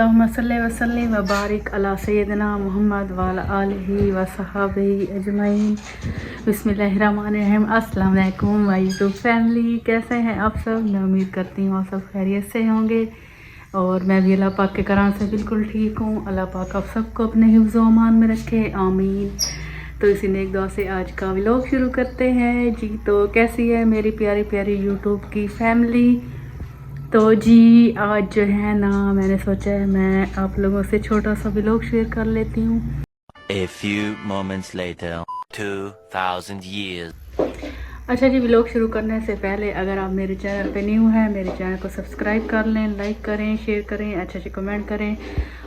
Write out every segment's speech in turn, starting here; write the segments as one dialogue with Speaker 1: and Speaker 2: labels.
Speaker 1: अल्लाहुम्मा सल्ली व सल्लिम व बारिक अला सय्यदना मुहम्मद व अला आलिहि व सहाबिही अजमईन। बिस्मिल्लाहिर्रहमानिर्रहीम। अस्सलाम वालेकुम माय यूट्यूब फैमिली, कैसे हैं आप सब? मैं उम्मीद करती हूँ आप सब खैरियत से होंगे और मैं भी अल्लाह पाक के करम से बिल्कुल ठीक हूँ। अल्लाह पाक आप सबको अपने हिफ्ज़ व अमान में रखे, आमीन। तो इसी नेक दुआ से आज का व्लॉग शुरू करते हैं जी। तो कैसी है मेरी प्यारी प्यारी यूट्यूब की फैमिली? तो जी आज जो है ना, मैंने सोचा है मैं आप लोगों से छोटा सा व्लॉग शेयर कर लेती हूँ।
Speaker 2: A few moments later, 2000 years.
Speaker 1: अच्छा जी, व्लॉग शुरू करने से पहले अगर आप मेरे चैनल पे न्यू हैं, मेरे चैनल को सब्सक्राइब कर लें, लाइक करें, शेयर करें, अच्छे कमेंट करें।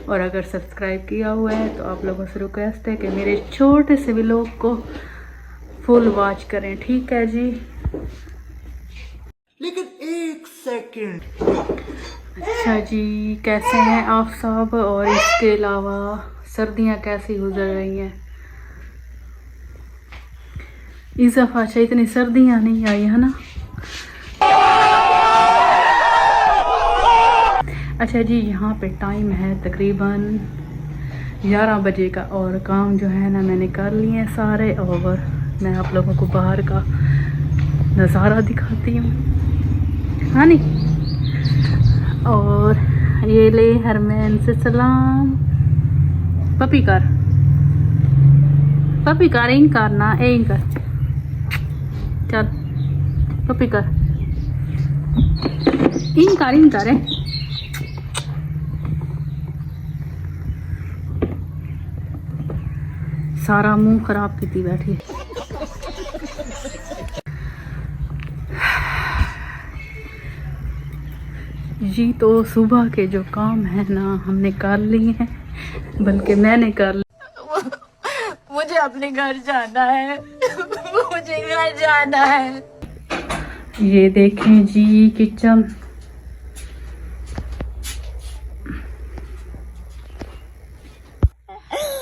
Speaker 1: और अगर सब्सक्राइब किया हुआ है तो आप लोगों से रिक्वेस्ट है कि मेरे छोटे से व्लॉग को फुल वॉच करें, ठीक है जी।
Speaker 3: लेकिन एक सेकंड।
Speaker 1: अच्छा जी, कैसे हैं आप सब? और इसके अलावा सर्दियाँ कैसी गुजर रही हैं? इस दफ़ा अच्छा इतनी सर्दियाँ नहीं आई है ना। अच्छा जी, यहाँ पे टाइम है तकरीबन 11 बजे का और काम जो है ना मैंने कर लिए हैं सारे। और मैं आप लोगों को बाहर का नज़ारा दिखाती हूँ, हाँ नहीं। और ये ले हरमैन से सलाम। पपी कर इन करना इन कर, चल पपी कर इन कर सारा मुंह खराब की बैठी। जी तो सुबह के जो काम है ना हमने कर लिए हैं, बल्कि मैंने कर लिया।
Speaker 4: मुझे अपने घर जाना है। मुझे घर जाना है।
Speaker 1: ये देखें जी किचन,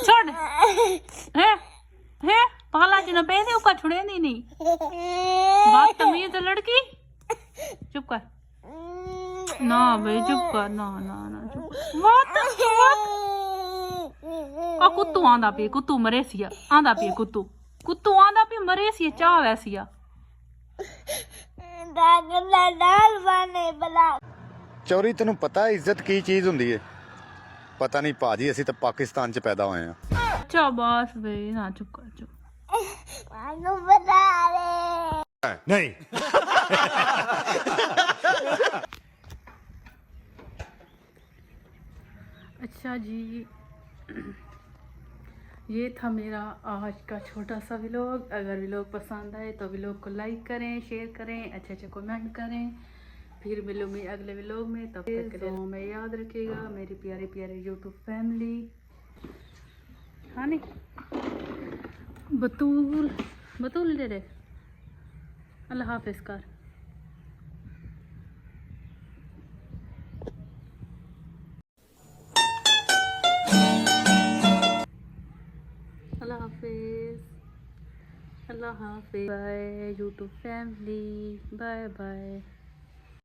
Speaker 1: छोड़ है पाला जी ना पैसे उका छुड़े नहीं बात तमीज लड़की। चुप कर ना भाई, चुप कर ना ना ना चुप। आ कुत्तू आंदा पे, कुत्तू मरे सिया आंदा पे, कुत्तू आंदा पे मरे सिया चाह वैसिया।
Speaker 3: चौरी तेनू पता इज्जत की चीज हुंदी है? पता नहीं भाजी, असी तो पाकिस्तान च पैदा हुए हैं।
Speaker 1: अच्छा बस भाई ना, चुप कर चुप।
Speaker 3: नहीं।
Speaker 1: अच्छा जी, ये था मेरा आज का छोटा सा व्लॉग। अगर व्लॉग पसंद आए तो व्लॉग को लाइक करें, शेयर करें, अच्छे कमेंट करें। फिर मिलूंगी अगले व्लॉग में, तब तक के लिए में याद रखिएगा मेरी प्यारे प्यारे यूट्यूब फैमिली, हाँ नहीं। बतूल दे दे, अल्लाह हाफिज़ कर। अल्लाह हाफिज़, अल्लाह हाफिज़। Bye YouTube family, bye bye.